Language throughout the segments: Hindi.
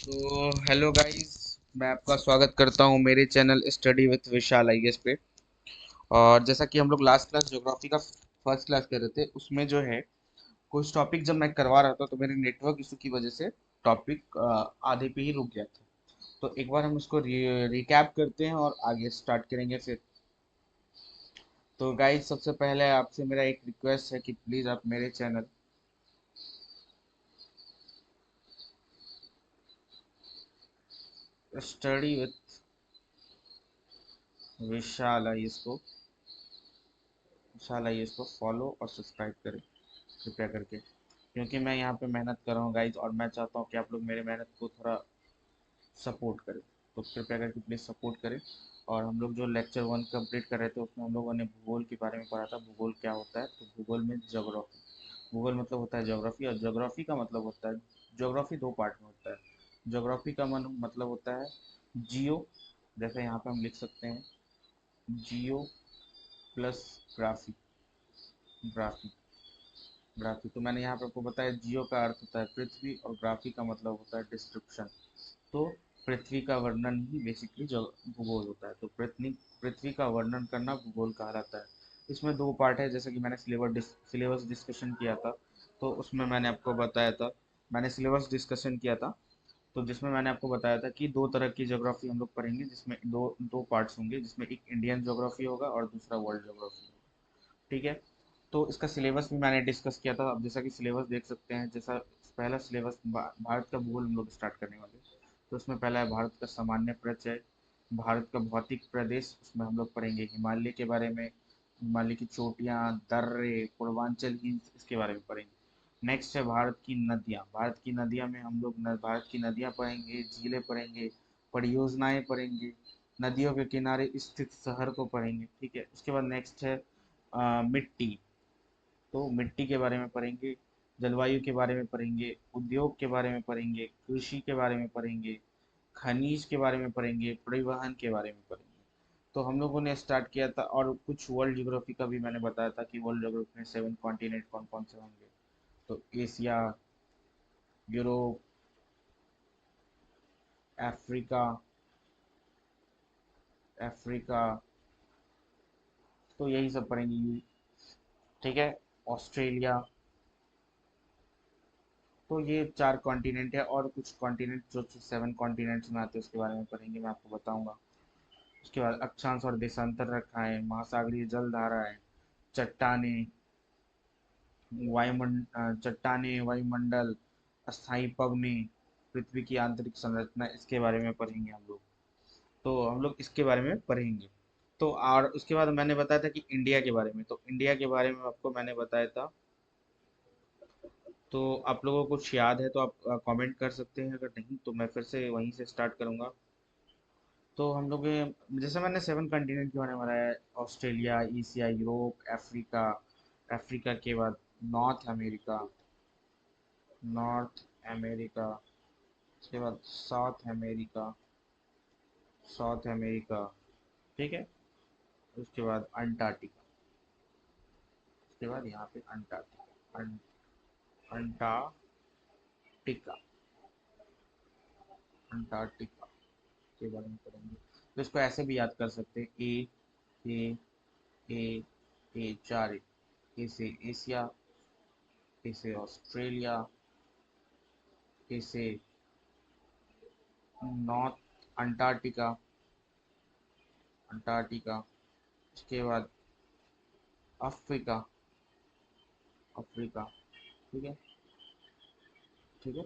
तो हेलो गाइस, मैं आपका स्वागत करता हूं मेरे channel study with Vishal IAS पे। और जैसा कि हम लोग लास्ट क्लास ज्योग्राफी का फर्स्ट क्लास कर रहे थे, उसमें जो है कुछ टॉपिक जब मैं करवा रहा था तो मेरे नेटवर्क इशू की वजह से टॉपिक आधे पे ही रुक गया था। तो एक बार हम उसको रिकैप करते हैं और आगे स्टार्ट करेंगे फिर। तो गाइस, सबसे पहले आपसे मेरा एक रिक्वेस्ट है कि प्लीज़ आप मेरे channel study with Vishal IAS को फॉलो और सब्सक्राइब करें कृपया करके, क्योंकि मैं यहाँ पे मेहनत कर रहा हूँ गाइज, और मैं चाहता हूँ कि आप लोग मेरे मेहनत को थोड़ा सपोर्ट करें। तो कृपया करके प्लीज़ सपोर्ट करें। और हम लोग जो लेक्चर 1 कंप्लीट कर रहे थे, उसमें हम लोगों ने भूगोल के बारे में पढ़ा था। भूगोल क्या होता है? तो भूगोल में जोग्राफी, भूगोल मतलब होता है ज्योग्राफी, और ज्योग्राफी का मतलब होता है, ज्योग्राफी दो पार्ट में होता है। ज्योग्राफी का मतलब होता है जियो, जैसे यहाँ पे हम लिख सकते हैं जियो प्लस ग्राफी। ग्राफी ग्राफी तो मैंने यहाँ पे आपको बताया, जियो का अर्थ होता है पृथ्वी और ग्राफी का मतलब होता है डिस्क्रिप्शन। तो पृथ्वी का वर्णन ही बेसिकली जो भूगोल होता है। तो पृथ्वी पृथ्वी का वर्णन करना भूगोल कहलाता है। इसमें दो पार्ट है, जैसे कि मैंने सिलेबस डिस्कशन किया था, तो उसमें मैंने आपको बताया था, मैंने सिलेबस डिस्कशन किया था, तो जिसमें मैंने आपको बताया था कि दो तरह की ज्योग्राफी हम लोग पढ़ेंगे, जिसमें दो दो पार्ट्स होंगे, जिसमें एक इंडियन ज्योग्राफी होगा और दूसरा वर्ल्ड ज्योग्राफी होगा। ठीक है। तो इसका सिलेबस भी मैंने डिस्कस किया था। अब जैसा कि सिलेबस देख सकते हैं, जैसा पहला सिलेबस भारत का भूगोल हम लोग स्टार्ट करने वाले हैं। तो उसमें पहला है भारत का सामान्य परिचय, भारत का भौतिक प्रदेश, उसमें हम लोग पढ़ेंगे हिमालय के बारे में, हिमालय की चोटियाँ, दर्रे, पूर्वांचल हिल्स, इसके बारे में पढ़ेंगे। नेक्स्ट है भारत की नदियाँ। भारत की नदियाँ में हम लोग भारत की नदियाँ पढ़ेंगे, झीलें पढ़ेंगे, परियोजनाएं पढ़ेंगे, नदियों के किनारे स्थित शहर को पढ़ेंगे। ठीक है। उसके बाद नेक्स्ट है मिट्टी। तो मिट्टी के बारे में पढ़ेंगे, जलवायु के बारे में पढ़ेंगे, उद्योग के बारे में पढ़ेंगे, कृषि के बारे में पढ़ेंगे, खनिज के बारे में पढ़ेंगे, परिवहन के बारे में पढ़ेंगे। तो हम लोगों ने स्टार्ट किया था, और कुछ वर्ल्ड ज्योग्राफी का भी मैंने बताया था कि वर्ल्ड ज्योग्राफी में 7 कॉन्टिनेंट कौन कौन से होंगे। तो एशिया, यूरोप, अफ्रीका, अफ्रीका, तो यही सब पढ़ेंगे। ठीक है। ऑस्ट्रेलिया। तो ये 4 कॉन्टिनेंट है, और कुछ कॉन्टिनेंट जो 7 कॉन्टिनेंट्स में आते हैं उसके बारे में पढ़ेंगे, मैं आपको बताऊंगा। उसके बाद अक्षांश और देशांतर रेखाएं, महासागरीय जल धाराएं, चट्टाने, वायुमंडल, अस्थाई पवने, पृथ्वी की आंतरिक संरचना, इसके बारे में पढ़ेंगे हम लोग। तो हम लोग इसके बारे में पढ़ेंगे। तो और उसके बाद मैंने बताया था कि इंडिया के बारे में, तो इंडिया के बारे में आपको मैंने बताया था। तो आप लोगों को कुछ याद है तो आप कमेंट कर सकते हैं, अगर नहीं तो मैं फिर से वहीं से स्टार्ट करूंगा। तो हम लोग जैसे मैंने 7 कंटिनेंट के बारे में बताया, Australia, Asia, Europe, Africa, Africa के बाद नॉर्थ अमेरिका, उसके बाद साउथ अमेरिका। ठीक है। उसके बाद अंटार्कटिका। उसके बाद यहाँ पे अंटार्कटिका अंटार्कटिका के बारे में पढ़ेंगे। तो इसको ऐसे भी याद कर सकते हैं, ए ए ए, 4 ए से एशिया, ए से ऑस्ट्रेलिया, ए से नॉर्थ अंटार्कटिका, अंटार्कटिका। उसके बाद अफ्रीका, अफ्रीका। ठीक है। ठीक है।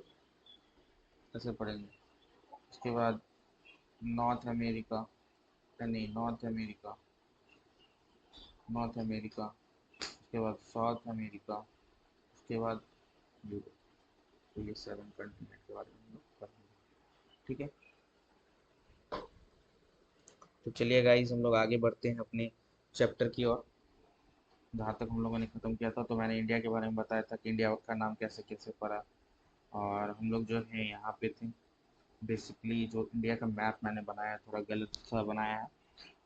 ऐसे पढ़ेंगे। उसके बाद नॉर्थ अमेरिका, नहीं, नॉर्थ अमेरिका। उसके बाद साउथ अमेरिका। उसके बाद यूरोप। तो ये 7 कंटिनेंट के बारे में हम लोग पढ़ेंगे। ठीक है। तो चलिए गाइस, हम लोग आगे बढ़ते हैं अपने चैप्टर की ओर। जहाँ तक हम लोगों ने ख़त्म किया था, तो मैंने इंडिया के बारे में बताया था कि इंडिया का नाम कैसे कैसे पड़ा। और हम लोग जो है यहाँ पे थे। बेसिकली जो इंडिया का मैप मैंने बनाया, थोड़ा गलत सा बनाया है,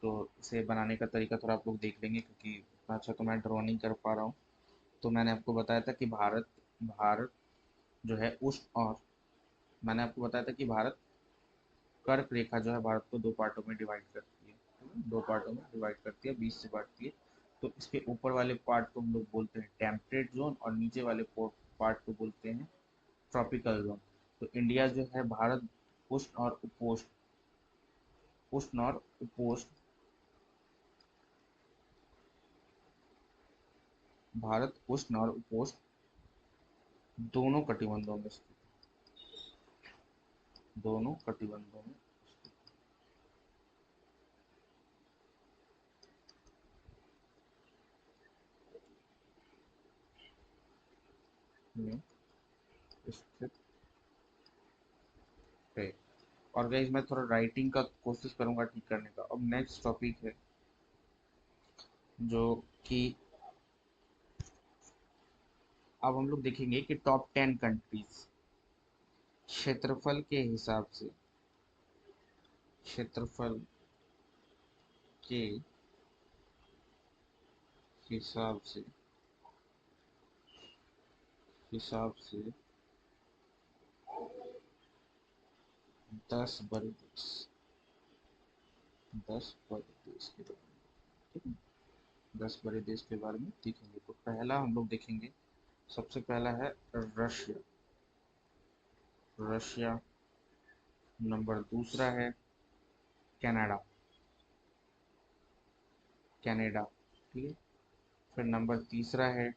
तो इसे बनाने का तरीका थोड़ा आप लोग देख लेंगे, क्योंकि उतना अच्छा तो मैं ड्रॉ नहीं कर पा रहा हूँ। तो मैंने आपको बताया था कि भारत भारत जो है उष्ण और मैंने आपको बताया था कि भारत कर्क रेखा जो है भारत को दो पार्टों में डिवाइड करती है, दो पार्टों में डिवाइड करती है, 20 से बांटती है। तो इसके ऊपर वाले पार्ट को हम लोग बोलते हैं टेम्परेट जोन और नीचे वाले पार्ट को बोलते हैं ट्रॉपिकल जोन। तो इंडिया जो है भारत उष्ण और उपोष्ण, उष्ण और उपोष्ण, भारत उष्ण और उपोष्ण दोनों कटिबंधों में स्थित, दोनों कटिबंधों में स्थित है। और गाइस मैं थोड़ा राइटिंग का कोशिश करूंगा ठीक करने का। अब नेक्स्ट टॉपिक है जो कि अब हम लोग देखेंगे कि टॉप 10 कंट्रीज क्षेत्रफल के हिसाब से, क्षेत्रफल के हिसाब से, हिसाब से 10 बड़े देश, 10 बड़े देश के बारे में, ठीक है, 10 बड़े देश के बारे में देखेंगे। तो पहला हम लोग देखेंगे, सबसे पहला है रशिया, रशिया। नंबर दूसरा है कनाडा, कनाडा, ठीक है। फिर नंबर तीसरा है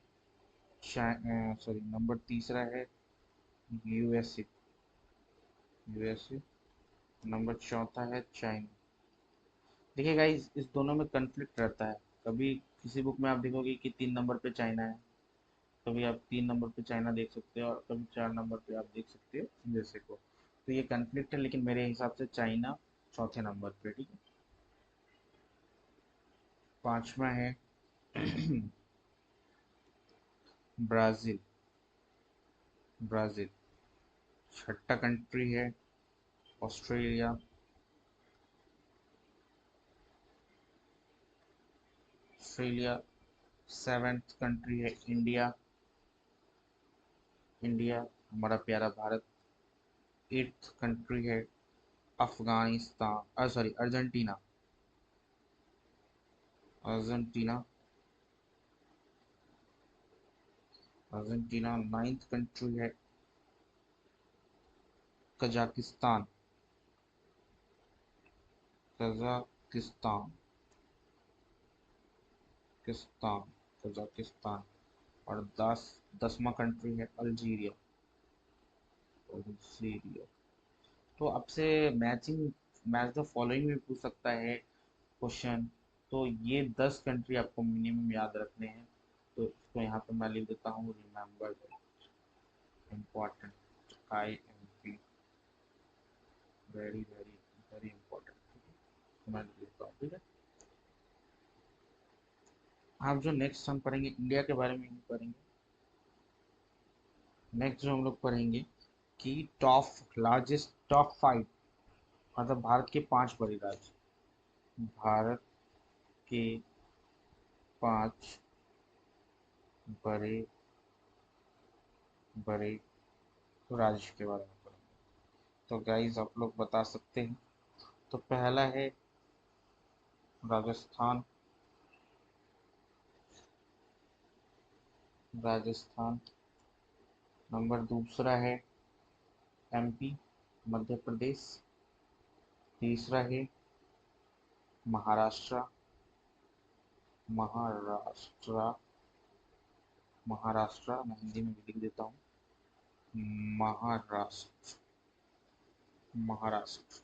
नंबर तीसरा है यूएसए, यूएसए। नंबर चौथा है चाइना। देखिए गाइस इस दोनों में कंफ्लिक्ट रहता है। कभी किसी बुक में आप देखोगे कि 3 नंबर पे चाइना है, कभी आप 3 नंबर पे चाइना देख सकते हो और कभी 4 नंबर पे आप देख सकते हो यूएसए को। तो ये कंफ्लिक्ट है, लेकिन मेरे हिसाब से चाइना चौथे नंबर पे, ठीक है। पांचवा है ब्राजील, ब्राजील। छठा कंट्री है ऑस्ट्रेलिया, ऑस्ट्रेलिया। सेवेंथ कंट्री है इंडिया, इंडिया, हमारा प्यारा भारत। एट्थ कंट्री है Afghanistan, sorry Argentina, Argentina, Argentina. Ninth country है कजाकिस्तान, कजाकिस्तान, किस्तान, कजाकिस्तान। और 10वां कंट्री है अल्जीरिया, अल्जीरिया। तो आपसे मैचिंग, मैच द फॉलोइंग भी पूछ सकता है क्वेश्चन। तो ये 10 कंट्री आपको मिनिमम याद रखने हैं। तो इसको यहाँ पे मैं लिख देता हूँ, remember important, IMP, very very very important. मैं लिख देता हूँ, ठीक है। आप जो नेक्स्ट हम पढ़ेंगे इंडिया के बारे में ही पढ़ेंगे। नेक्स्ट जो हम लोग पढ़ेंगे कि टॉप लार्जेस्ट टॉप 5, मतलब भारत के 5 बड़े राज्य, भारत के 5 बड़े बड़े राज्य के बारे में पढ़ेंगे। तो गाइज आप लोग बता सकते हैं। तो पहला है राजस्थान, राजस्थान। नंबर दूसरा है MP, मध्य प्रदेश। तीसरा है महाराष्ट्र, महाराष्ट्र, महाराष्ट्र। मैं हिंदी में भी लिख देता हूँ, महाराष्ट्र, महाराष्ट्र,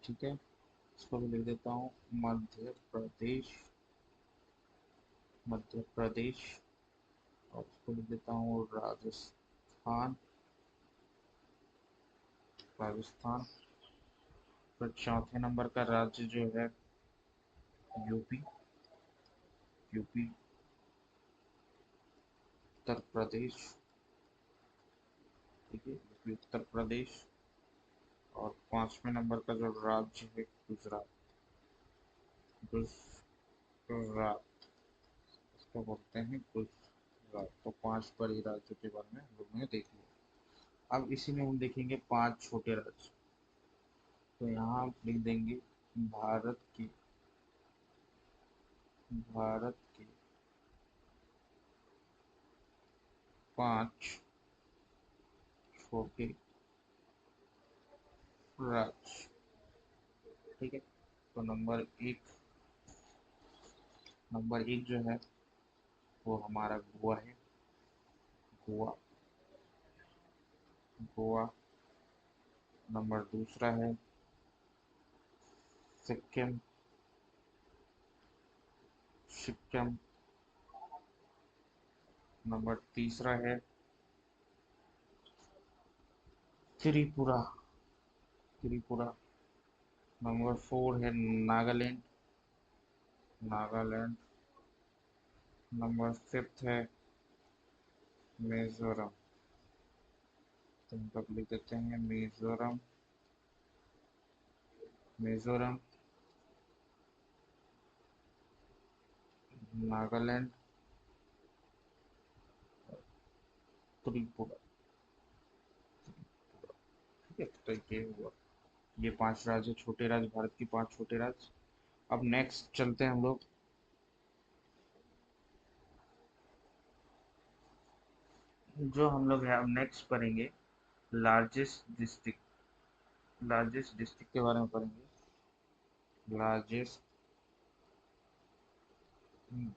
ठीक है। इसको भी लिख देता हूँ मध्य प्रदेश, मध्य प्रदेश। और इसको लिख देता हूँ राजस्थान, राजस्थान। फिर चौथे नंबर का राज्य जो है यूपी, यूपी, उत्तर प्रदेश, ठीक है, उत्तर प्रदेश। और 5वें नंबर का जो राज्य है गुजरात, गुजरात, इसको बोलते हैं गुजरात। तो 5 बड़े राज्यों के बारे में हम लोगों ने देख लिया। अब इसी में हम देखेंगे 5 छोटे राज्य। तो यहाँ आप लिख देंगे भारत के भारत के 5 छोटे राज्य। ठीक है। तो नंबर एक जो है वो हमारा गोवा है। गोवा गोवा। नंबर दूसरा है सिक्किम। सिक्किम। नंबर तीसरा है त्रिपुरा। त्रिपुरा। नंबर 4 है नागालैंड। नागालैंड। नंबर 5 है मिजोरम। तो हम लोग लिख देते हैं मिजोरम। मिजोरम। नागालैंड। त्रिपुरा। ठीक है। तो ये हुआ, ये 5 राज्य, छोटे राज्य, भारत के 5 छोटे राज्य। अब नेक्स्ट चलते हैं हम लोग, जो हम लोग है अब नेक्स्ट पढ़ेंगे लार्जेस्ट डिस्ट्रिक्ट के बारे में पढ़ेंगे। Largest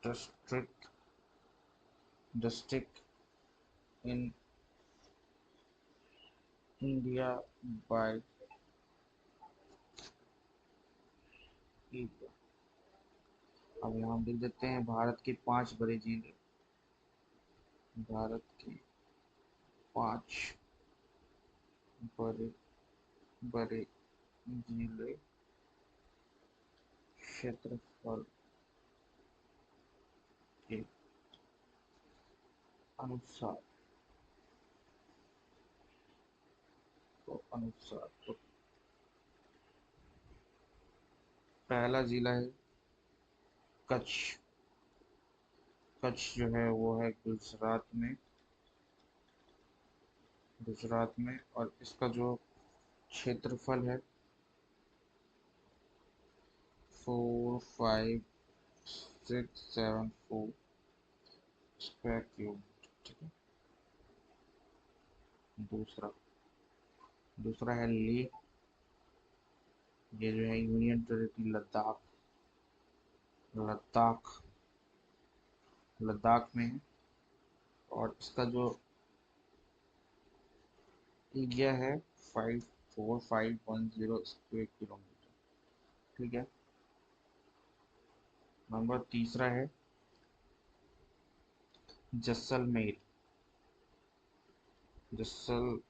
district district in India by area. अब यहाँ हम लिख देते हैं भारत के 5 बड़े जिले। भारत के 5 बड़े बड़े जिले क्षेत्रफल के अनुसार। तो पहला जिला है कच्छ। कच्छ जो है वो है गुजरात में और इसका जो क्षेत्रफल है 45674 स्क्वायर किलोमीटर। ठीक है। दूसरा दूसरा है लेह। ये जो है यूनियन टेरिटरी लद्दाख। लद्दाख लद्दाख में है और इसका जो एरिया है 54510 स्क्वायर किलोमीटर। ठीक है। नंबर तीसरा है जैसलमेर। जैसल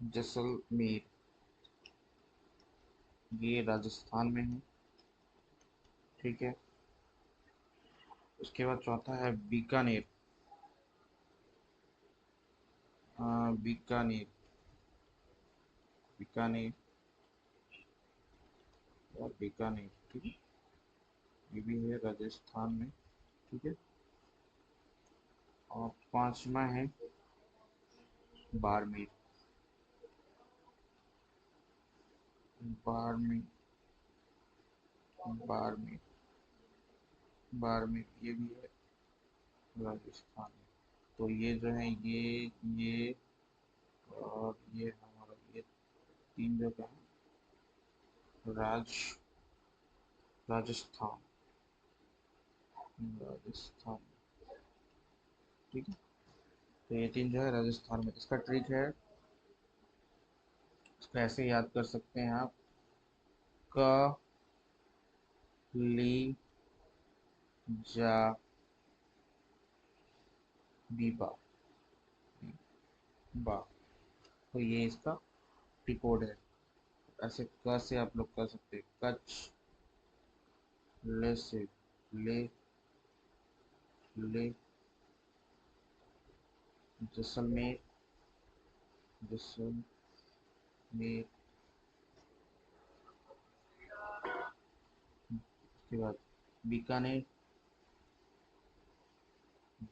जैसलमेर ये राजस्थान में है। ठीक है। उसके बाद चौथा है बीकानेर। बीकानेर बीकानेर और बीकानेर। ठीक है। ये भी है राजस्थान में। ठीक है। और पांचवा है बाड़मेर। बाड़मेर बाड़मेर बाड़मेर ये भी है राजस्थान में। तो ये जो है ये और ये हमारा ये 3 जगह है राज राजस्थान राजस्थान। ठीक है। तो ये 3 जो है राजस्थान में। इसका ट्रिक है, इसको ऐसे याद कर सकते हैं आप। क ली जा बीबा बा। तो ये इसका टिकोड है। ऐसे क से आप लोग कर सकते हैं कच्छ। ले से ले ले जैसलमेर जैसलमेर। उसके बाद बीकानेर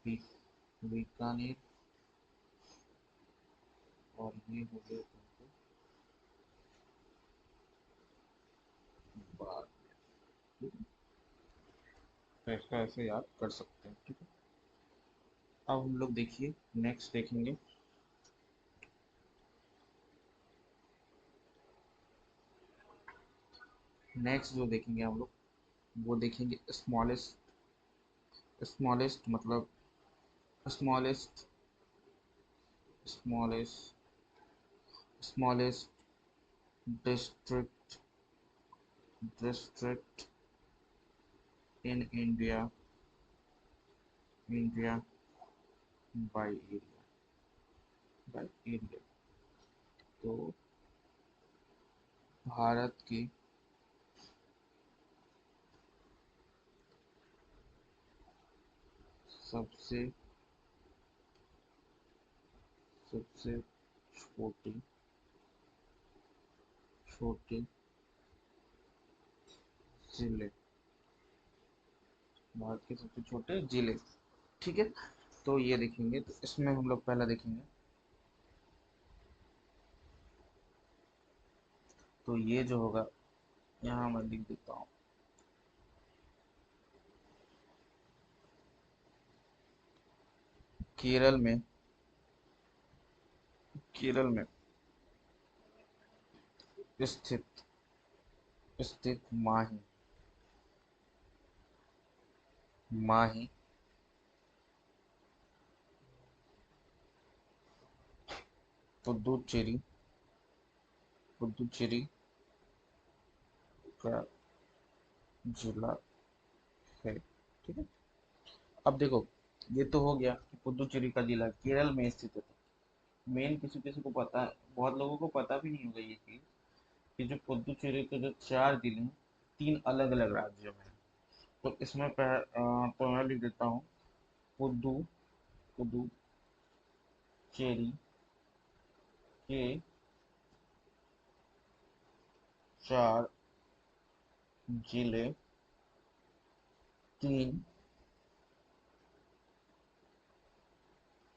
बी, बीकानेर और ये हो गया तुमको बाद में। तो इसका ऐसे याद कर सकते हैं, ठीक है। अब हम लोग देखिए नेक्स्ट देखेंगे। नेक्स्ट जो देखेंगे हम लोग वो देखेंगे स्मॉलेस्ट। स्मॉलेस्ट मतलब smallest smallest smallest district district in India India by area. तो भारत की सबसे सबसे छोटी छोटी जिले, भारत के सबसे छोटे जिले, ठीक है। तो ये देखेंगे, तो इसमें हम लोग पहला देखेंगे। तो ये जो होगा, यहाँ मैं लिख देता हूँ। केरल में केरल में स्थित स्थित माही माही पुदुचेरी पुदुचेरी का जिला है, ठीक है। अब देखो, ये तो हो गया कि पुदुचेरी का जिला केरल में स्थित है। मेन किसी किसी को पता है, बहुत लोगों को पता भी नहीं होगा ये चीज, कि जो पुदुचेरी के जो 4 जिले हैं, 3 अलग अलग राज्यों में हैं। तो इसमें तो मैं लिख देता हूँ पुदु पुदुचेरी के 4 जिले, 3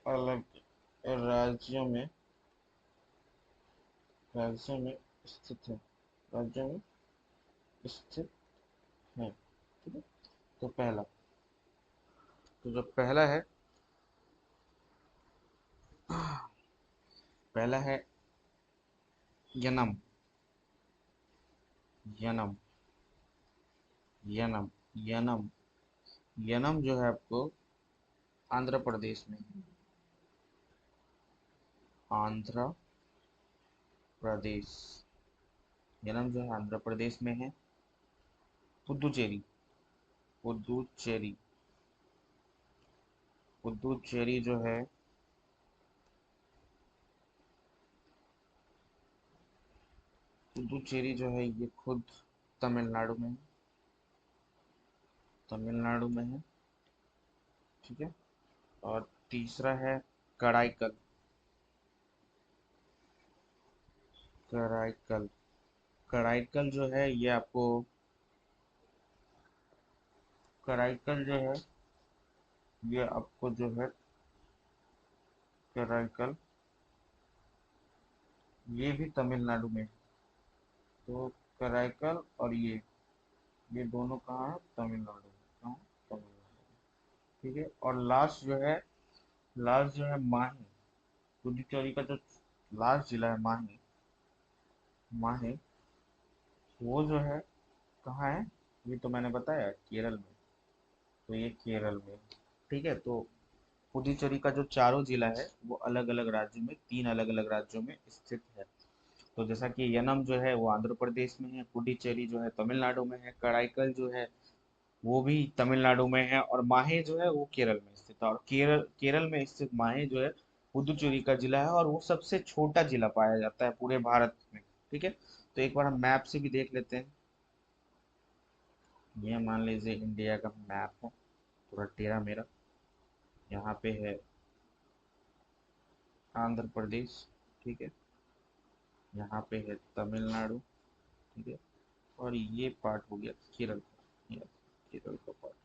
अलग राज्यों में स्थित है, राज्यों में स्थित है, ठीक है। तो जो पहला है यनम। यनम यनम यनम यनम जो है आपको आंध्र प्रदेश में है। आंध्र प्रदेश, यनम जो है आंध्र प्रदेश में है। पुदुचेरी पुदुचेरी पुदुचेरी जो है, पुदुचेरी जो है ये खुद तमिलनाडु में है, तमिलनाडु में है, ठीक है। और तीसरा है कराईकल। कराईकल कराईकल जो है ये आपको, कराईकल जो है ये आपको जो है, कराईकल ये भी तमिलनाडु में है। तो कराईकल और ये दोनों कहाँ है, तमिलनाडु में। कहाँ? तमिलनाडु, ठीक है। और लास्ट जो है माही। पुडुचेरी का जो लास्ट जिला है माही, माही वो जो है कहाँ है, ये तो मैंने बताया केरल में। तो ये केरल में, ठीक है। तो पुडुचेरी का जो चारों जिला है वो अलग अलग राज्यों में, 3 अलग अलग राज्यों में स्थित है। तो जैसा कि यनम जो है वो आंध्र प्रदेश में है, पुडुचेरी जो है तमिलनाडु में है, कराईकल जो है वो भी तमिलनाडु में है, और माहे जो है वो केरल में स्थित है। और केरल केरल में स्थित माहे जो है पुदुचेरी का जिला है, और वो सबसे छोटा जिला पाया जाता है पूरे भारत में, ठीक है। तो एक बार हम मैप से भी देख लेते हैं। ये मान लीजिए इंडिया का मैप है, थोड़ा टेढ़ा मेरा। यहाँ पे है आंध्र प्रदेश, ठीक है। यहाँ पे है तमिलनाडु, ठीक है। और ये पार्ट हो गया केरल का, ये केरल का पार्ट,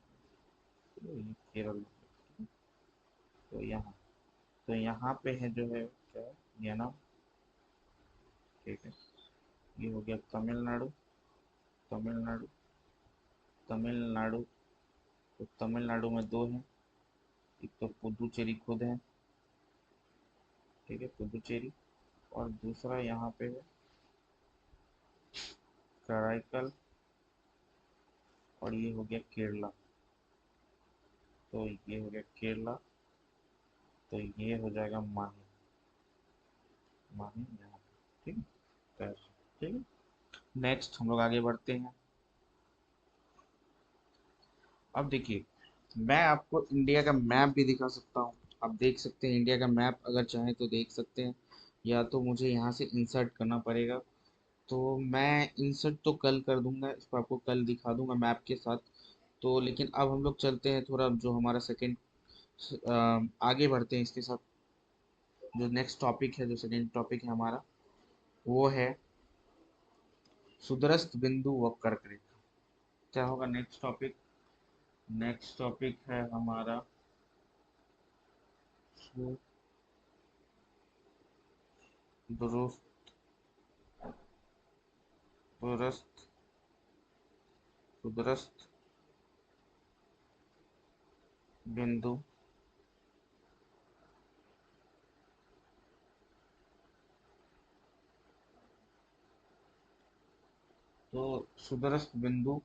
तो ये केरल हो गया। तो यहाँ पे है जो है क्या, ये ना, ठीक है, ये हो गया तमिलनाडु। तमिलनाडु, तमिलनाडु। तो तमिलनाडु में दो हैं, एक तो पुदुचेरी खुद है, ठीक है, पुदुचेरी, और दूसरा यहाँ पे है कराईकल, और ये हो गया केरला। तो ये हो गया केरला, तो ये हो जाएगा माही। माही यहाँ पे, ठीक है, कैश, ठीक है। नेक्स्ट हम लोग आगे बढ़ते हैं। अब देखिए, मैं आपको इंडिया का मैप भी दिखा सकता हूँ। आप देख सकते हैं इंडिया का मैप, अगर चाहें तो देख सकते हैं, या तो मुझे यहाँ से इंसर्ट करना पड़ेगा। तो मैं इंसर्ट तो कल कर दूंगा, इसको आपको कल दिखा दूंगा मैप के साथ। तो लेकिन अब हम लोग चलते हैं थोड़ा, जो हमारा सेकंड, आगे बढ़ते हैं इसके साथ। जो नेक्स्ट टॉपिक है, जो सेकंड टॉपिक है हमारा, वो है सुदूरस्थ बिंदु व कर्क रेखा। क्या होगा नेक्स्ट टॉपिक? नेक्स्ट टॉपिक है हमारा दुरुस्त दुरुस्त सुदूरस्थ बिंदु तो सुदूरस्थ बिंदु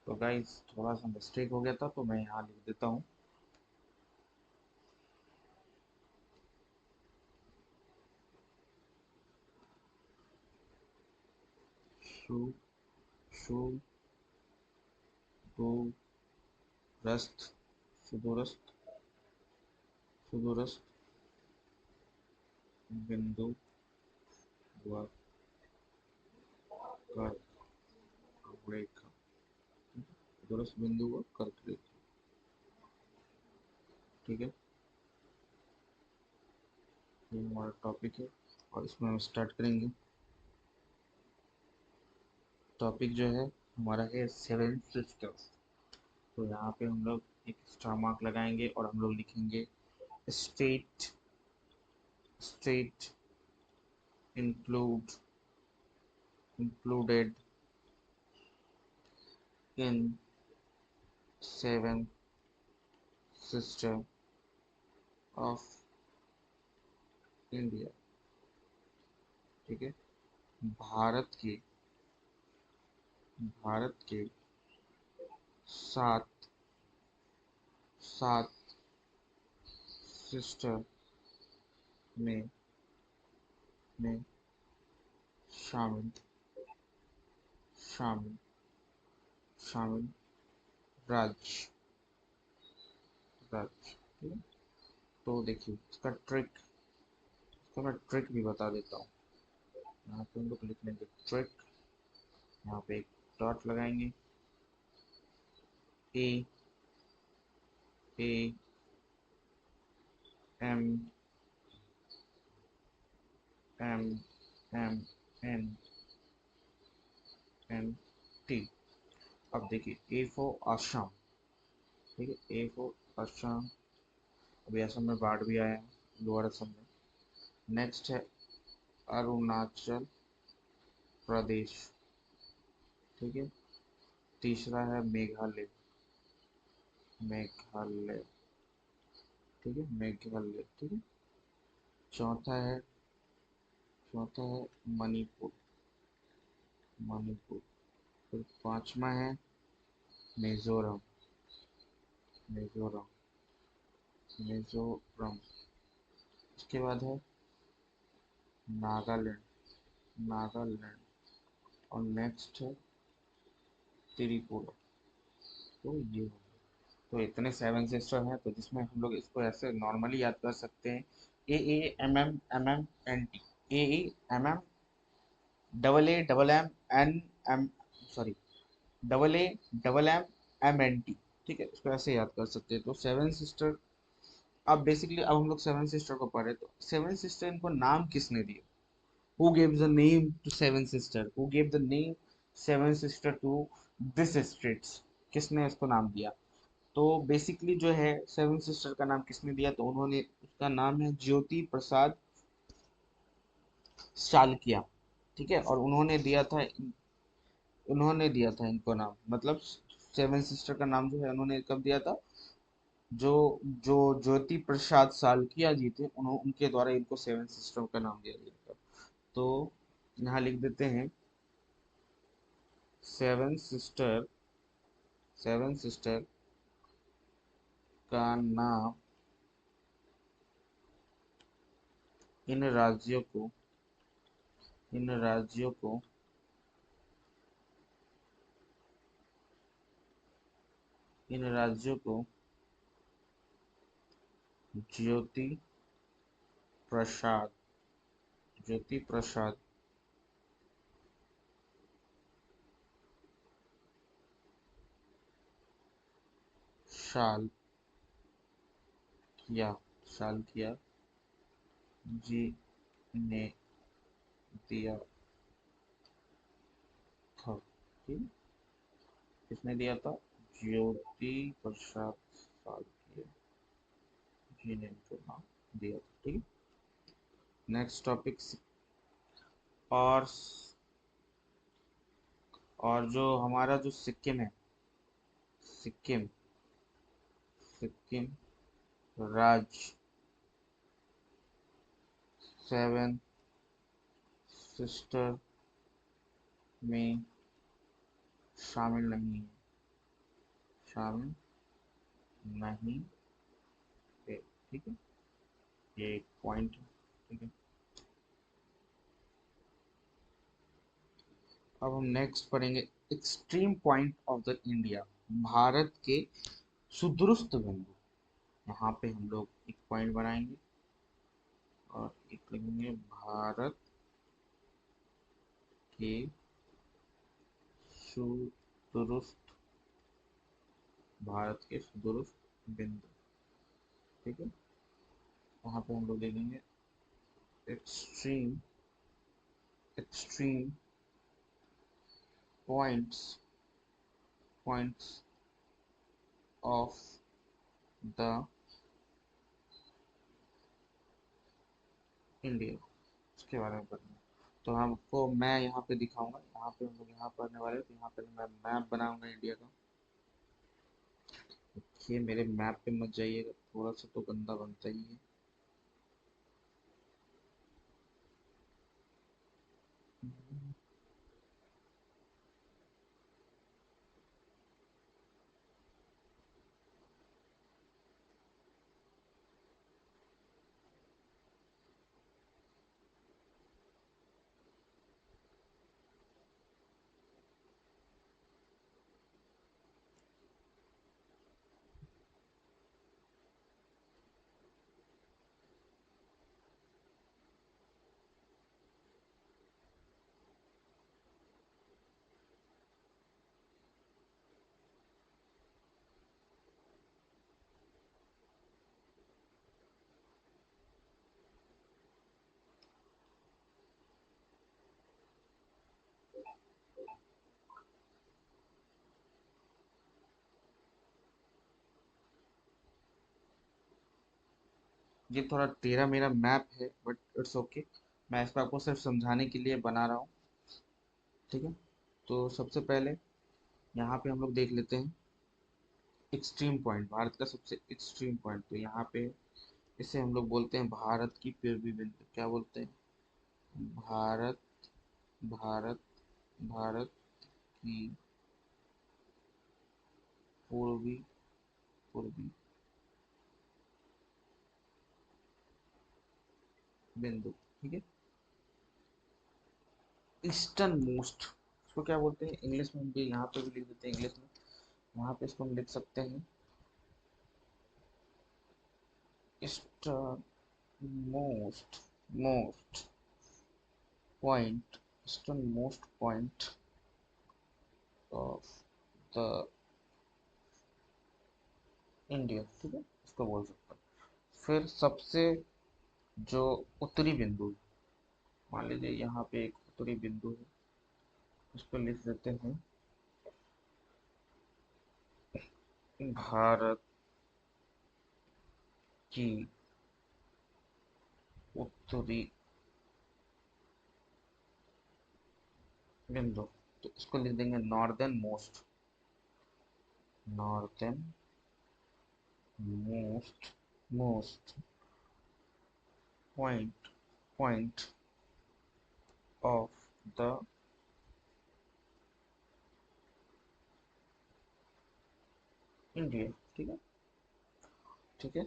तो गाइस थोड़ा सा मिस्टेक हो गया था, तो मैं यहाँ लिख देता हूँ। सु सुदूरस्थ सुदूरस्थ सुदूरस्थ बिंदु व कर्क रेखा। सुदूरस्थ बिंदु व कर्क रेखा, ठीक है, ये हमारा टॉपिक है। और इसमें हम स्टार्ट करेंगे। टॉपिक जो है हमारा है सेवन सिस्टर्स। तो यहाँ पे हम लोग एक स्टार मार्क लगाएंगे और हम लोग लिखेंगे state state include included in seven sister of India, ठीक है। भारत के भारत के सात सात सिस्टर में में शामिल शामिल शामिल राज्य राज्य, ठीक है। तो देखिए इसका मैं ट्रिक भी बता देता हूँ। यहाँ पे हम लोग लिख लेंगे ट्रिक, यहाँ पे एक डॉट लगाएंगे। A A M M M N N T. अब देखिए ए फॉर आसाम, ठीक है, ए फॉर असम। अभी असम में बाढ़ भी आया है, लोअर असम में। नेक्स्ट है अरुणाचल प्रदेश, ठीक है। तीसरा है मेघालय, मेघालय, ठीक है, मेघालय, ठीक है। चौथा है चौथा है मणिपुर, मणिपुर। फिर पांचवा है मिजोरम, मिजोरम, मिजोरम। उसके बाद है नागालैंड, नागालैंड और नेक्स्ट है त्रिपुरा। तो ये हो गया। तो इतने सेवन सिस्टर हैं, तो जिसमें हम लोग इसको ऐसे नॉर्मली याद कर सकते हैं, AAMMMNT, AAMM सॉरी AA, ठीक है, इसको ऐसे याद कर सकते हैं। तो सेवन सिस्टर, अब बेसिकली अब हम लोग सेवन सिस्टर को पढ़े, तो सेवन सिस्टर इनको नाम किसने दिया? Who gave the name to seven sister? Who gave the name seven sister to this streets? किसने इसको नाम दिया? तो बेसिकली जो है सेवन सिस्टर का नाम किसने दिया, तो उन्होंने, उसका नाम है ज्योति प्रसाद चालकिया। ठीक है, और उन्होंने दिया था इनको नाम, मतलब सेवन सिस्टर का नाम जो है उन्होंने कब दिया था? जो जो ज्योति प्रसाद सालकिया जी थे, उनके द्वारा इनको सेवन सिस्टर का नाम दिया गया था। तो यहाँ लिख देते हैं, सेवन सिस्टर, सेवन सिस्टर का नाम इन राज्यों को, इन राज्यों को इन राज्यों को ज्योति प्रसाद, ज्योति प्रसाद शाल किया, शाल किया जी ने दिया था। ठीक, किसने दिया था? ज्योति प्रसाद सालकिया जी ने इनको नाम दिया था। ठीक है, नेक्स्ट टॉपिक। और जो हमारा जो सिक्किम है, सिक्किम, सिक्किम राज्य सेवन सिस्टर में शामिल नहीं है, शामिल नहीं है। ठीक है, ये एक पॉइंट है। ठीक है, अब हम नेक्स्ट पढ़ेंगे extreme point of the India, Bharat के सुदूरस्थ बिंदु। यहाँ पे हम लोग एक पॉइंट बनाएंगे और एक लिखेंगे भारत के सुदूरस्थ, भारत के सुदूरस्थ बिंदु। ठीक है, वहाँ पे हम लोग लिखेंगे extreme, extreme points, points of the India, इसके बारे में पढ़ना है। तो हमको, मैं यहाँ पे दिखाऊंगा, यहाँ पे हम लोग यहाँ पढ़ने वाले हैं, तो यहाँ पे मैं मैप बनाऊंगा इंडिया का। देखिए, मेरे मैप पे मत जाइएगा, थोड़ा सा तो गंदा बनता ही है। ये थोड़ा टेढ़ा मेरा मैप है, बट इट्स ओके, मैं इसको आपको सिर्फ समझाने के लिए बना रहा हूँ। ठीक है, तो सबसे पहले यहाँ पे हम लोग देख लेते हैं एक्सट्रीम पॉइंट, भारत का सबसे एक्सट्रीम पॉइंट। तो यहाँ पे इसे हम लोग बोलते हैं भारत की पूर्वी बिंदु। क्या बोलते हैं? भारत, भारत, भारत की पूर्वी, पूर्वी बिंदु। ठीक है, ईस्टर्न मोस्ट, इसको क्या बोलते हैं इंग्लिश में, भी यहाँ पे भी लिख देते हैं इंग्लिश में, वहाँ पे इसको हम लिख सकते हैं eastern most, most point, eastern most point of the India, ठीक है, इसको बोल सकते हैं। फिर सबसे जो उत्तरी बिंदु, मान लीजिए यहाँ पे एक उत्तरी बिंदु है, उसको लिख देते हैं भारत की उत्तरी बिंदु, तो इसको लिख देंगे northern most, northern most, most point, point of the India, ठीक है, ठीक है,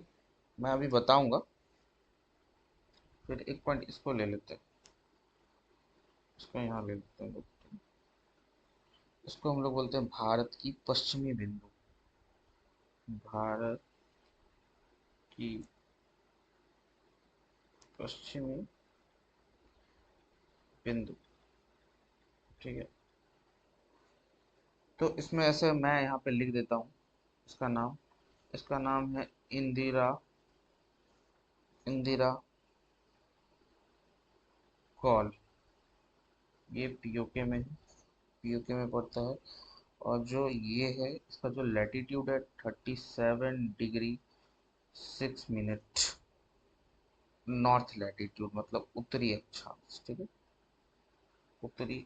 मैं अभी बताऊंगा। फिर एक पॉइंट इसको ले लेते हैं, इसको यहाँ ले लेते हैं, इसको हम लोग बोलते हैं भारत की पश्चिमी बिंदु, भारत की पश्चिमी बिंदु, ठीक है। तो इसमें ऐसे मैं यहाँ पे लिख देता हूँ इसका नाम, इसका नाम है इंदिरा, इंदिरा कॉल, ये पीओके में है, पीओके में पड़ता है। और जो ये है इसका जो लैटिट्यूड है 37 डिग्री 6 मिनट नॉर्थ लैटिट्यूड, मतलब उत्तरी अक्षांश, ठीक है, उत्तरी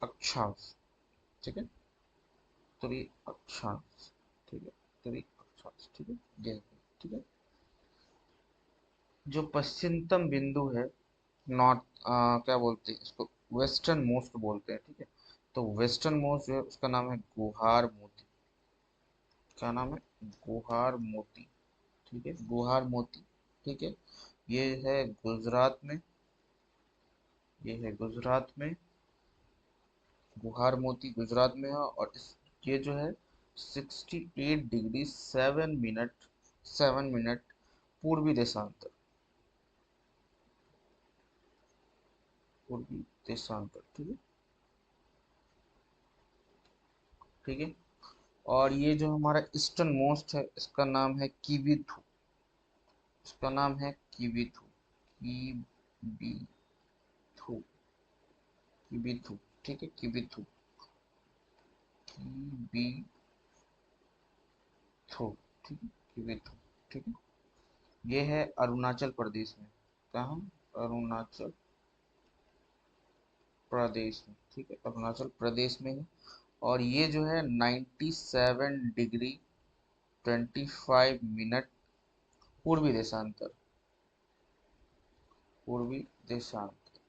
अक्षांश, ठीक है, उत्तरी अक्षांश, ठीक है, उत्तरी अक्षांश, ठीक है, ये है, ठीक है। जो पश्चिमतम बिंदु है, नॉर्थ, क्या बोलते हैं इसको, वेस्टर्न मोस्ट बोलते हैं, ठीक है। तो वेस्टर्न मोस्ट जो है उसका नाम है गुहार मोती, क्या नाम है, गुहार मोती, ठीक है, गुहार मोती, ठीक है। ये है गुजरात में, ये है गुजरात में, गुहार मोती गुजरात में है। और इस, ये जो है 68 डिग्री 7 मिनट पूर्वी देशांतर, पूर्वी देशांतर, ठीक है, ठीक है। और ये जो हमारा ईस्टर्न मोस्ट है इसका नाम है किवीथू, इसका नाम है किवीथू, किवीथू, किवीथू, ठीक है, किवीथू, किवीथू, ठीक है, किवीथू, ठीक है। ये है अरुणाचल प्रदेश में, कहाँ, अरुणाचल प्रदेश में, ठीक है, अरुणाचल प्रदेश में है। और ये जो है 97 डिग्री 25 मिनट पूर्वी देशांतर, पूर्वी देशांतर,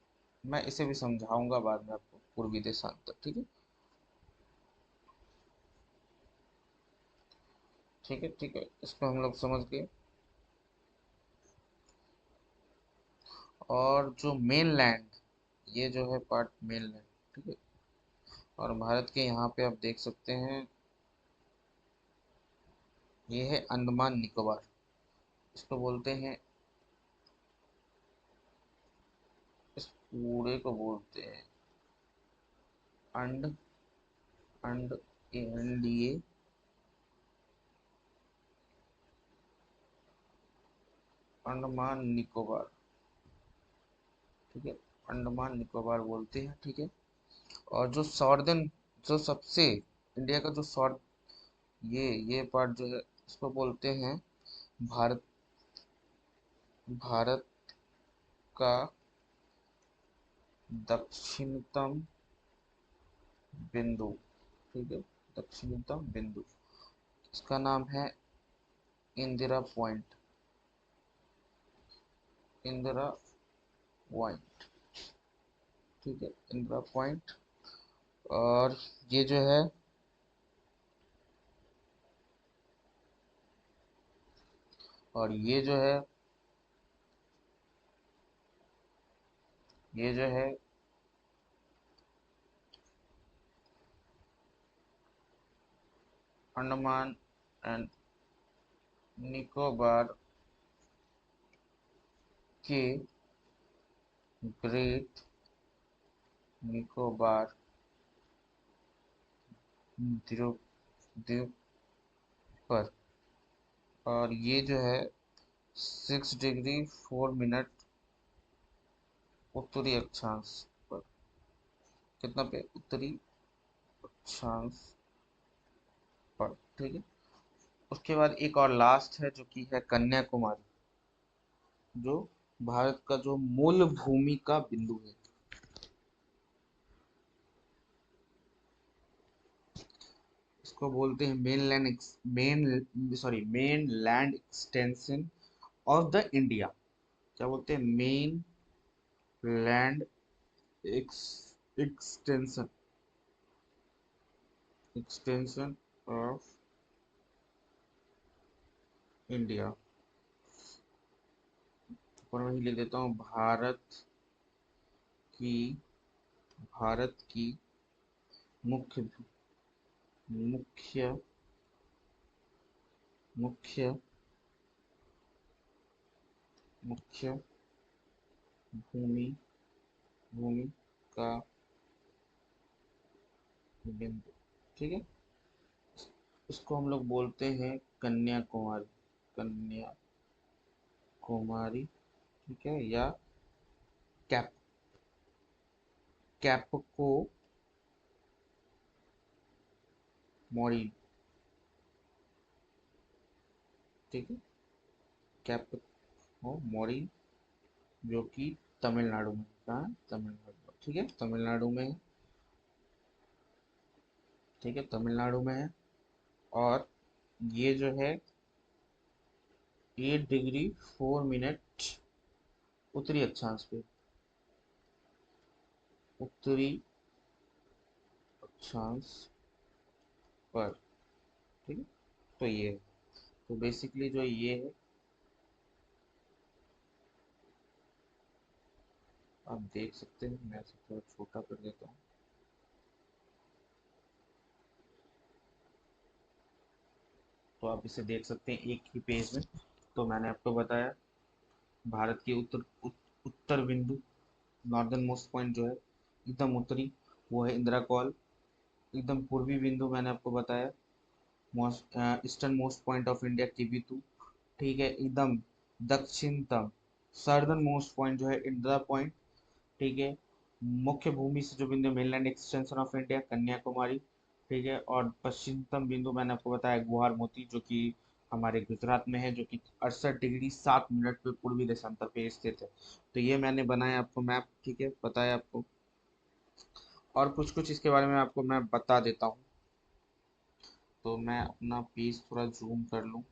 मैं इसे भी समझाऊंगा बाद में आपको, पूर्वी देशांतर, ठीक है, ठीक है, ठीक है, इसको हम लोग समझ गए। और जो मेन लैंड, ये जो है पार्ट मेन लैंड, ठीक है। और भारत के यहाँ पे आप देख सकते हैं, ये है अंडमान निकोबार, इसको बोलते हैं, इस पूरे को बोलते हैं अंड, अंड, ANDA, अंडमान निकोबार, ठीक है, अंडमान निकोबार बोलते हैं, ठीक है। और जो सॉर्दर्न, जो सबसे इंडिया का जो सॉर्थ, ये पार्ट जो है इसको बोलते हैं भारत, भारत का दक्षिणतम बिंदु, ठीक है, दक्षिणतम बिंदु, इसका नाम है इंदिरा पॉइंट, इंदिरा पॉइंट, ठीक है, इंदिरा पॉइंट। और ये जो है, और ये जो है, ये जो है अंडमान एंड निकोबार के ग्रेट निकोबार द्वीप द्वीप पर, और ये जो है 6 डिग्री 4 मिनट उत्तरी अक्षांश पर, कितना पे, उत्तरी अक्षांश पर, ठीक है। उसके बाद एक और लास्ट है जो कि है कन्याकुमारी, जो भारत का जो मूल भूमि का बिंदु है। इसको बोलते हैं main land extension of the India. क्या बोलते हैं? Main land extension extension of India. और वही लिख देता हूँ, की भारत की मुख्य मुख्य मुख्य मुख्य भूमि भूमि का बिंदु, ठीक है। इसको हम लोग बोलते हैं कन्याकुमारी, कन्याकुमारी, ठीक है, या कैप कैपको मॉरी, ठीक है, कैपको मॉरी, जो कि तमिलनाडु में, कहाँ है? तमिलनाडु, ठीक है, तमिलनाडु में है, ठीक है, तमिलनाडु में है। और ये जो है 8 डिग्री 4 मिनट उत्तरी अक्षांश पे, उत्तरी अक्षांश पर, ठीक है। तो ये है, तो बेसिकली जो ये है, आप देख सकते हैं, मैं इसे थोड़ा छोटा कर देता हूँ। तो आप इसे देख सकते हैं एक ही पेज में। तो मैंने आपको बताया भारत के उत्तर बिंदु, नॉर्दर्न मोस्ट पॉइंट जो है एकदम उत्तरी, वो है इंदिरा कॉल। एकदम पूर्वी बिंदु मैंने आपको बताया most eastern most point of India Kibithu, ठीक है। एकदम दक्षिणतम सर्दर्न मोस्ट पॉइंट जो है इंदिरा पॉइंट, ठीक है। मुख्य भूमि से जो बिंदु, mainland extension of India, Kanyakumari, ठीक है। और पश्चिमतम बिंदु मैंने आपको बताया गुहार मोती, जो कि हमारे गुजरात में है, जो कि 68 डिग्री 7 मिनट पे पूर्वी देशांतर पे स्थित है। तो ये मैंने बनाया आपको मैप, ठीक है, बताया आपको। और कुछ कुछ इसके बारे में आपको मैं बता देता हूँ। तो मैं अपना पेज थोड़ा जूम कर लूँ।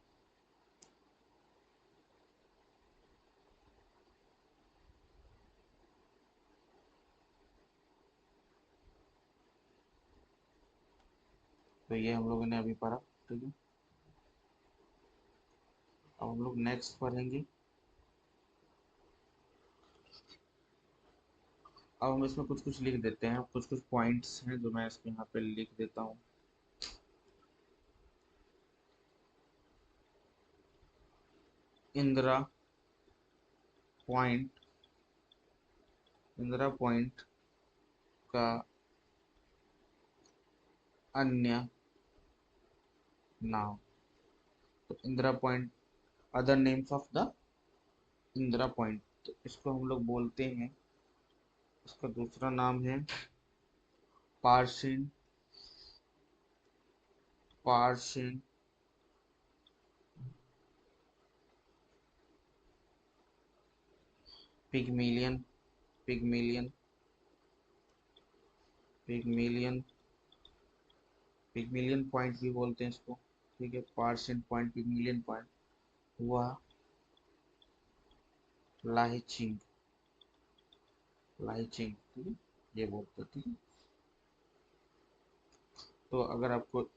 तो ये हम लोगों ने अभी पढ़ा, ठीक है। अब हम लोग नेक्स्ट पढ़ेंगे। अब हम इसमें कुछ कुछ लिख देते हैं, कुछ कुछ पॉइंट्स हैं जो मैं इसके यहाँ पे लिख देता हूँ। इंदिरा पॉइंट, इंदिरा पॉइंट का अन्य नाम, तो Indira point, other names of the Indira point, तो इसको हम लोग बोलते हैं, इसका दूसरा नाम है पार्शिन, पार्शिन पिगमिलियन, पिगमिलियन पिगमिलियन पिगमिलियन पॉइंट भी बोलते हैं इसको, ठीक है। पार्शिन पॉइंट, पिगमिलियन पॉइंट, वह लाहिचिंग, लाहिचिंग, ठीक है, ये बोलते हैं, ठीक है। तो अगर आपको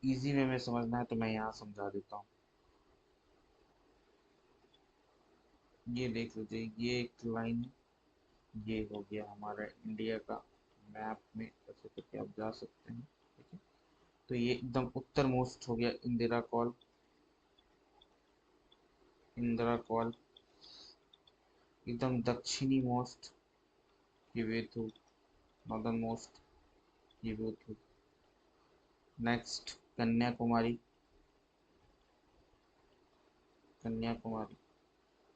इजी वे में समझना है तो मैं यहाँ समझा देता हूँ। ये देख लीजिए, ये एक लाइन, ये हो गया हमारा इंडिया का मैप में, ऐसे करके आप जा सकते हैं, ठीक है। तो ये एकदम उत्तर मोस्ट हो गया इंदिरा कॉल, इंदिरा कॉल। एकदम दक्षिणी मोस्ट किवेथु, नॉर्दर्न मोस्ट किवेथु। नेक्स्ट कन्याकुमारी, कन्याकुमारी,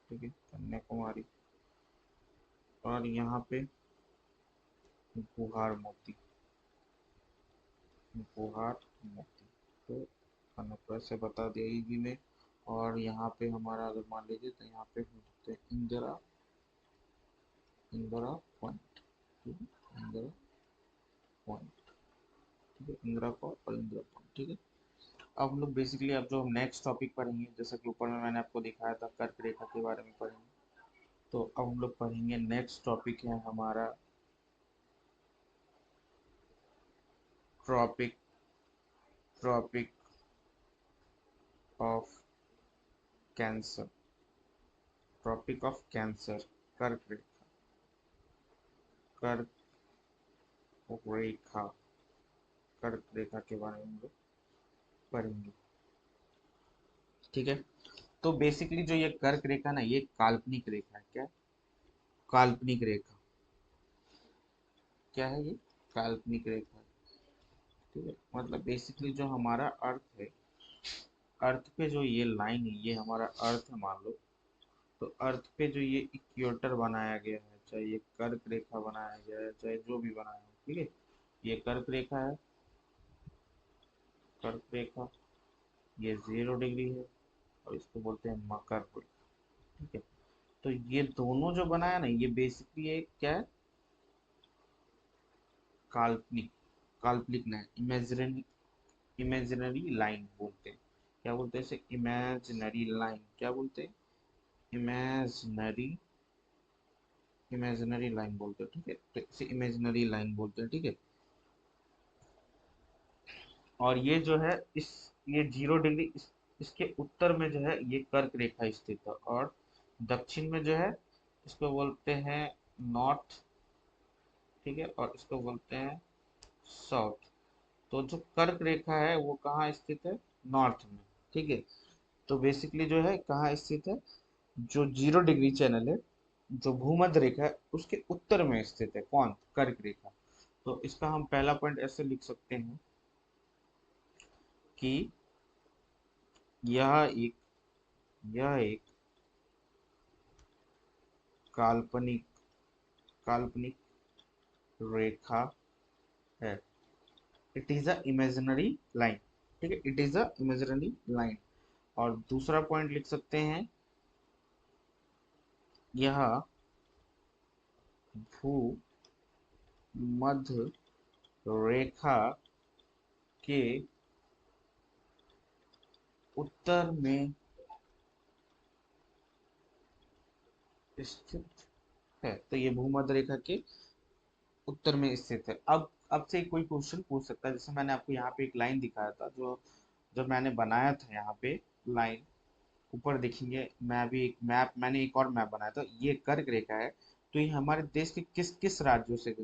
ठीक है, कन्याकुमारी। और यहाँ पे गुहार मोती, गुहार मोती। तो अनुप्र से बता देगी मैं। और यहाँ पे हमारा अगर मान लीजिए तो यहाँ पे हो सकते हैं इंदिरा, इंदिरा पॉइंट, ठीक है, इंदिरा पॉइंट, ठीक है, इंदिरा कॉल और इंदिरा पॉइंट, ठीक है। अब हम लोग बेसिकली अब जो हम नेक्स्ट टॉपिक पढ़ेंगे, जैसा कि ऊपर में मैंने आपको दिखाया था कर्क रेखा के बारे में पढ़ेंगे। तो अब हम लोग पढ़ेंगे नेक्स्ट टॉपिक है हमारा tropic, tropic of cancer, tropic of cancer, कर्क रेखा, कर्क रेखा, कर्क रेखा के बारे में हम लोग पढ़ेंगे, ठीक है। तो बेसिकली जो ये कर्क रेखा ना, ये काल्पनिक रेखा है। क्या? काल्पनिक रेखा। क्या है ये? काल्पनिक रेखा, ठीक है। मतलब बेसिकली जो हमारा अर्थ है, अर्थ पे जो ये लाइन है, ये हमारा अर्थ है मान लो। तो अर्थ पे जो ये इक्वेटर बनाया गया है, चाहे ये कर्क रेखा बनाया गया है, चाहे जो भी बनाया हो, ठीक है, ये कर्क रेखा है, कर्क रेखा। ये 0 डिग्री है और इसको बोलते हैं मकर रेखा, ठीक है। तो ये दोनों जो बनाया ना, ये बेसिकली एक क्या है? काल्पनिक, काल्पनिक ना, इमेजिनरी, इमेजिनरी लाइन बोलते हैं। क्या बोलते हैं इसे? Imaginary line. क्या बोलते हैं? इमेजिनरी, इमेजिनरी लाइन बोलते हैं, ठीक है। तो इसे इमेजिनरी लाइन बोलते हैं, ठीक है। और ये जो है इस, ये 0 डिग्री इसके उत्तर में जो है ये कर्क रेखा स्थित है। और दक्षिण में जो है इसको बोलते हैं नॉर्थ, ठीक है, और इसको बोलते हैं साउथ। तो जो कर्क रेखा है वो कहाँ स्थित है? नॉर्थ में, ठीक है। तो बेसिकली जो है कहाँ स्थित है? जो 0 डिग्री चैनल है, जो भूमध्य रेखा है, उसके उत्तर में स्थित है। कौन? कर्क रेखा। तो इसका हम पहला पॉइंट ऐसे लिख सकते हैं कि यह एक, यह एक काल्पनिक, काल्पनिक रेखा है। It is a imaginary line, ठीक है, it is a imaginary line. और दूसरा पॉइंट लिख सकते हैं, यह भू मध्य रेखा के उत्तर में स्थित है। तो ये भूमध्य रेखा के उत्तर में स्थित है। अब से कोई क्वेश्चन पूछ सकता है, जैसे मैंने आपको यहाँ पे एक लाइन दिखाया था, जो जब मैंने बनाया था यहाँ पे लाइन, ऊपर देखेंगे मैं अभी एक मैप, मैंने एक और मैप बनाया था, ये कर्क रेखा है। तो ये हमारे देश के किस किस राज्यों से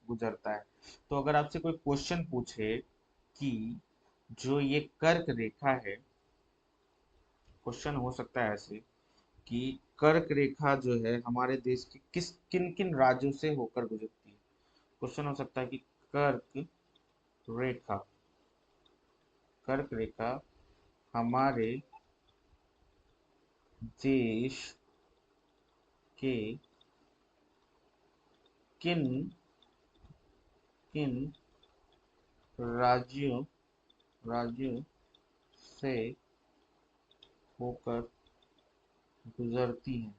गुजरता है। तो अगर आपसे कोई क्वेश्चन पूछे कि जो ये कर्क रेखा है, क्वेश्चन हो सकता है ऐसे कि कर्क रेखा जो है हमारे देश के किस किन किन राज्यों से होकर गुजरती है। क्वेश्चन हो सकता है कि कर्क रेखा, कर्क रेखा हमारे देश के किन किन राज्यों, राज्यों से होकर गुजरती है,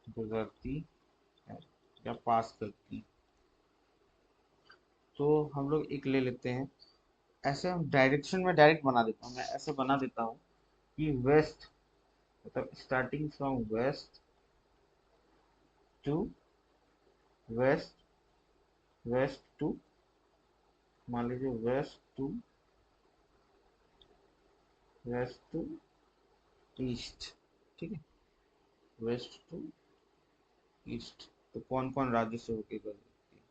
गुजरती है या पास करती है। तो हम लोग एक ले लेते हैं, ऐसे हम डायरेक्शन में डायरेक्ट बना देता हूँ, मैं ऐसे बना देता हूँ कि वेस्ट, मतलब starting from west to, west, west to, मान लीजिए west to, west to east, ठीक है, वेस्ट टू ईस्ट। तो कौन कौन राज्य से होके गुजरती है?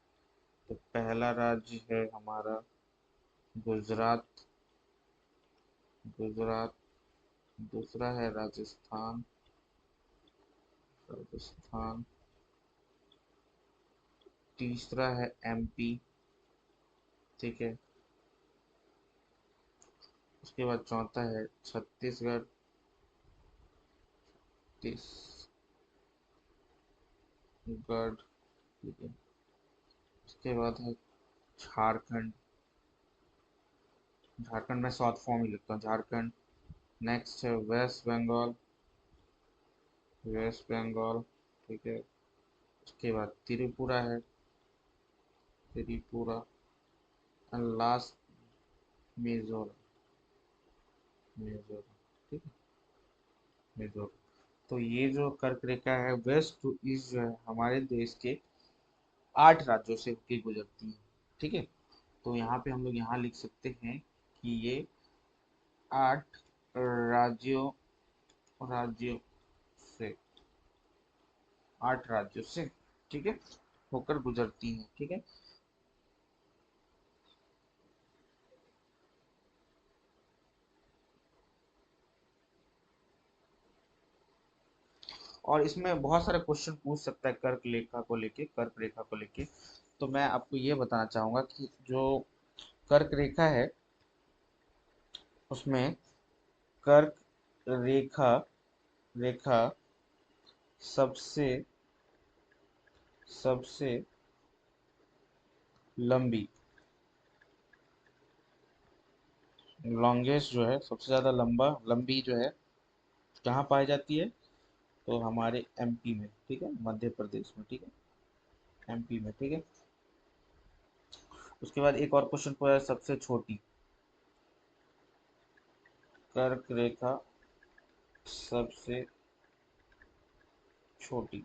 तो पहला राज्य है हमारा गुजरात। गुजरात। दूसरा है राजस्थान। राजस्थान। तीसरा है एमपी। ठीक है। उसके बाद चौथा है छत्तीसगढ़। छत्तीसगढ़। ठीक है। उसके बाद है झारखंड। झारखंड में शॉर्ट फॉर्म ही लिखता हूँ, झारखंड। नेक्स्ट है वेस्ट बंगाल। वेस्ट बंगाल। ठीक है। उसके बाद त्रिपुरा है। त्रिपुरा। And last Mizoram. मिजोरम। ठीक है। मिजोरम। तो ये जो कर्क रेखा है वेस्ट टू ईस्ट जो है हमारे देश के 8 राज्यों से होकर गुजरती है। ठीक है। तो यहाँ पे हम लोग यहाँ लिख सकते हैं कि ये 8 राज्यों राज्यों से 8 राज्यों से, ठीक है, होकर गुजरती है। ठीक है। और इसमें बहुत सारे क्वेश्चन पूछ सकता है कर्क रेखा को लेके, कर्क रेखा को लेके। तो मैं आपको ये बताना चाहूंगा कि जो कर्क रेखा है उसमें कर्क रेखा रेखा सबसे सबसे लंबी, लॉन्गेस्ट जो है, सबसे ज्यादा लंबी जो है कहाँ पाई जाती है? तो हमारे एमपी में। ठीक है, मध्य प्रदेश में। ठीक है, एमपी में। ठीक है। उसके बाद एक और क्वेश्चन पूछा है, सबसे छोटी कर्क रेखा सबसे छोटी।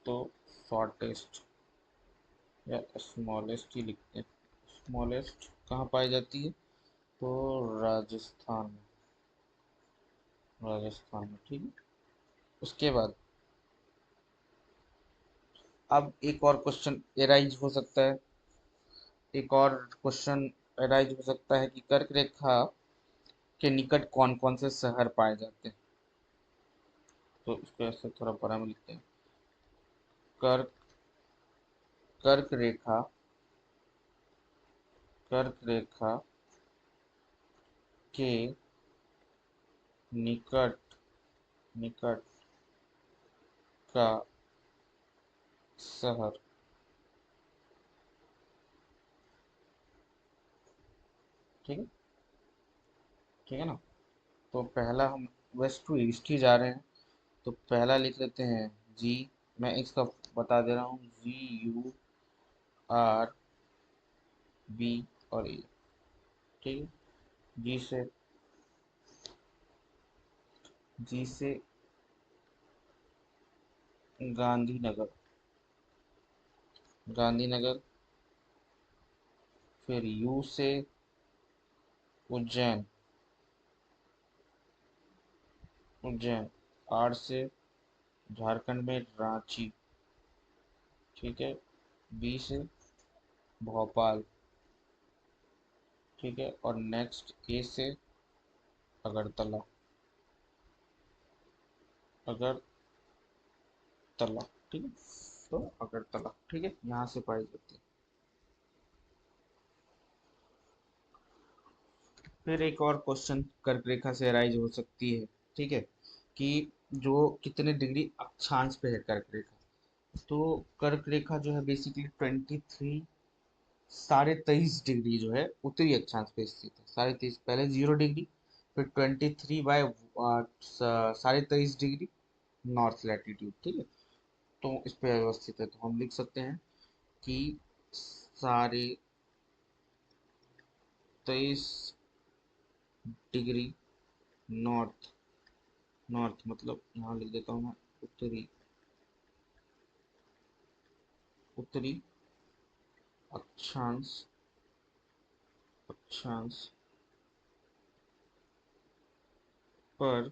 तो शॉर्टेस्ट या स्मॉलेस्ट ही लिखते हैं। स्मॉलेस्ट कहाँ पाई जाती है? तो राजस्थान में। राजस्थान में। ठीक है। उसके बाद अब एक और क्वेश्चन एराइज हो सकता है। एक और क्वेश्चन एराइज हो सकता है कि कर्क रेखा के निकट कौन कौन से शहर पाए जाते हैं? तो इसको ऐसे थोड़ा बड़ा में लिखते हैं। कर्क कर्क रेखा कर्क रेखा के निकट निकट का शहर। ठीक है। ठीक है ना। तो पहला हम वेस्ट टू ईस्ट ही जा रहे हैं। तो पहला लिख लेते हैं जी। मैं इसका बता दे रहा हूँ, GURB और ए। ठीक है। जी से जी से गांधीनगर। गांधीनगर। फिर यू से उज्जैन। उज्जैन। आर से झारखंड में रांची। ठीक है। बी से भोपाल। ठीक है। और नेक्स्ट ए से अगरतला। अगरतला। ठीक है। तो अगरतला, ठीक है, यहाँ से पाई जाती है। फिर एक और क्वेश्चन कर्क रेखा से राइज हो सकती है। ठीक है। कि जो कितने डिग्री अक्षांश पे है कर्क रेखा? तो कर्क रेखा जो है बेसिकली 23 23.5 डिग्री जो है उत्तरी अक्षांश पे स्थित है। 23.5 पहले 0 डिग्री, फिर 23/23.5 डिग्री नॉर्थ लैटिट्यूड। ठीक है। तो इस पे अवस्थित है। तो हम लिख सकते हैं कि साढ़े 23 डिग्री नॉर्थ। नॉर्थ मतलब यहाँ लिख देता हूँ मैं, उत्तरी। उत्तरी अक्षांश। अक्षांश पर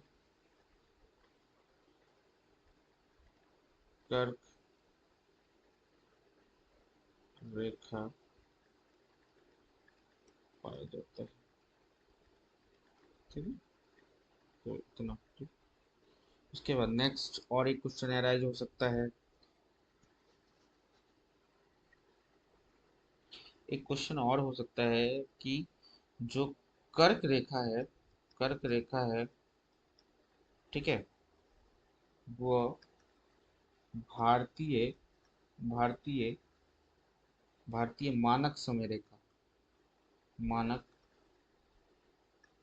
कर्क रेखा पाया जाता है। ठीक है, तो इतना ठीक। उसके बाद नेक्स्ट और एक क्वेश्चन अराइज हो सकता है। एक क्वेश्चन और हो सकता है कि जो कर्क रेखा है, कर्क रेखा है, ठीक है, वो भारतीय भारतीय भारतीय मानक समय रेखा, मानक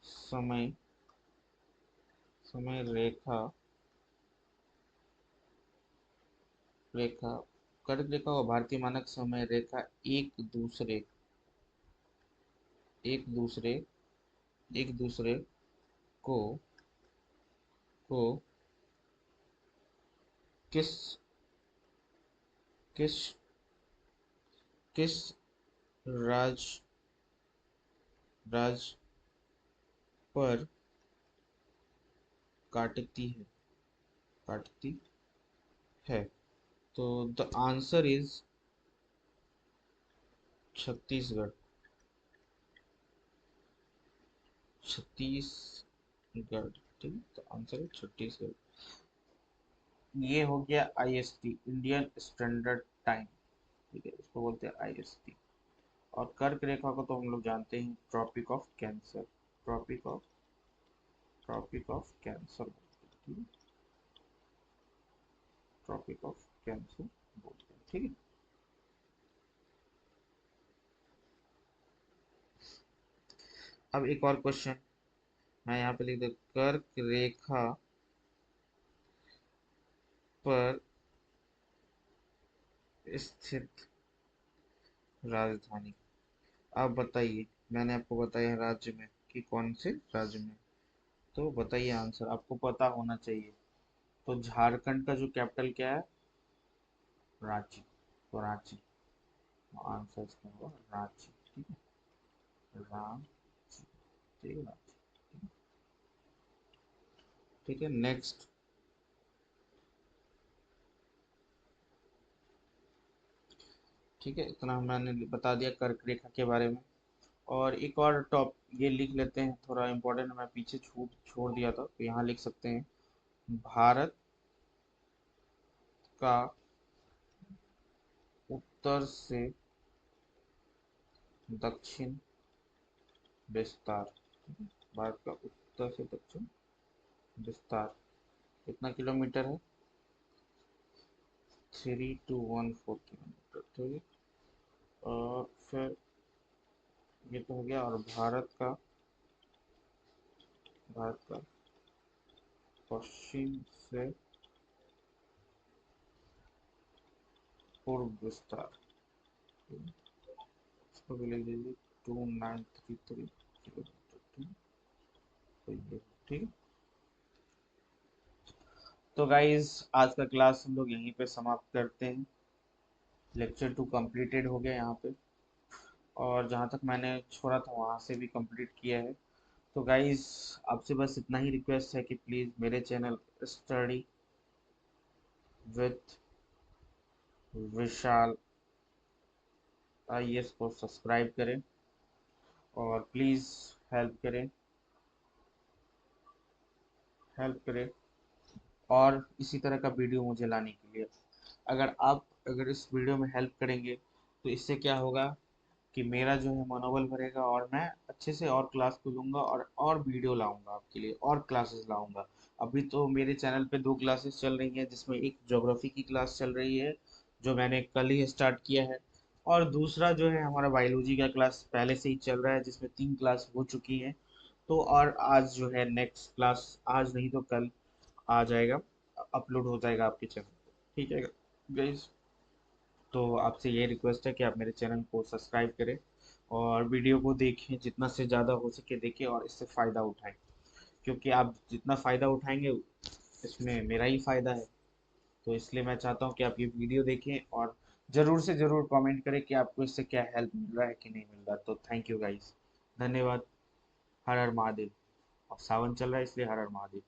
समय समय रेखा रेखा कर्क रेखा और भारतीय मानक समय रेखा एक दूसरे एक दूसरे को को किस किस किस राज राज पर काटती है, काटती है। तो the answer is Chhattisgarh, Chhattisgarh. ठीक, तो आंसर है छत्तीसगढ़। ये हो गया आईएसटी, इंडियन स्टैंडर्ड टाइम। ठीक है, इसको बोलते हैं आईएसटी। और कर्क रेखा को तो हम लोग जानते हैं, tropic of cancer, tropic of tropic of cancer, ठीक है, ट्रॉपिक ऑफ कैंसर बोलते हैं। ठीक है, अब एक और क्वेश्चन मैं यहाँ पे लिख दे, कर्क रेखा पर स्थित राजधानी, आप बताइए। मैंने आपको बताया है राज्य में कि कौन से राज्य में, तो बताइए आंसर, आपको पता होना चाहिए। तो झारखंड का जो कैपिटल क्या है, रांची, तो रांची, आंसर इसका होगा रांची। ठीक है, रांची, ठीक है, रांची। ठीक है, नेक्स्ट। ठीक है, इतना मैंने बता दिया कर्क रेखा के बारे में। और एक और टॉप ये लिख लेते हैं, थोड़ा इम्पोर्टेंट, मैं पीछे छूट छोड़ दिया था, तो यहाँ लिख सकते हैं, भारत का उत्तर से दक्षिण विस्तार, भारत का उत्तर से दक्षिण विस्तार कितना किलोमीटर है, 3214 किलोमीटर। ठीक है, और फिर ये तो हो गया। और भारत का पश्चिम से पूर्व विस्तार, इसको भी लिख दीजिए 2933 किलोमीटर। तो ये ठीक है। तो गाइज आज का क्लास हम लोग यहीं पे समाप्त करते हैं। लेक्चर 2 कंप्लीटेड हो गया यहाँ पे, और जहाँ तक मैंने छोड़ा था वहाँ से भी कंप्लीट किया है। तो गाइज आपसे बस इतना ही रिक्वेस्ट है कि प्लीज़ मेरे channel study with Vishal IAS को सब्सक्राइब करें, और प्लीज़ हेल्प करें, हेल्प करें, और इसी तरह का वीडियो मुझे लाने के लिए। अगर इस वीडियो में हेल्प करेंगे तो इससे क्या होगा कि मेरा जो है मनोबल बढ़ेगा, और मैं अच्छे से और क्लास को लूँगा, और वीडियो लाऊंगा आपके लिए, और क्लासेस लाऊंगा। अभी तो मेरे चैनल पे 2 क्लासेस चल रही हैं, जिसमें एक ज्योग्राफी की क्लास चल रही है जो मैंने कल ही स्टार्ट किया है, और दूसरा जो है हमारा बायोलॉजी का क्लास पहले से ही चल रहा है, जिसमें 3 क्लास हो चुकी हैं। तो और आज जो है नेक्स्ट क्लास, आज नहीं तो कल आ जाएगा, अपलोड हो जाएगा आपके चैनल पे। ठीक है गाइस, तो आपसे ये रिक्वेस्ट है कि आप मेरे चैनल को सब्सक्राइब करें, और वीडियो को देखें, जितना से ज़्यादा हो सके देखें, और इससे फ़ायदा उठाएं, क्योंकि आप जितना फ़ायदा उठाएंगे इसमें मेरा ही फ़ायदा है। तो इसलिए मैं चाहता हूँ कि आप ये वीडियो देखें, और ज़रूर से ज़रूर कमेंट करें कि आपको इससे क्या हेल्प मिल रहा है कि नहीं मिल रहा। तो थैंक यू गाइस, धन्यवाद। हर हर महादेव। और सावन चल रहा है इसलिए हर हर महादेव।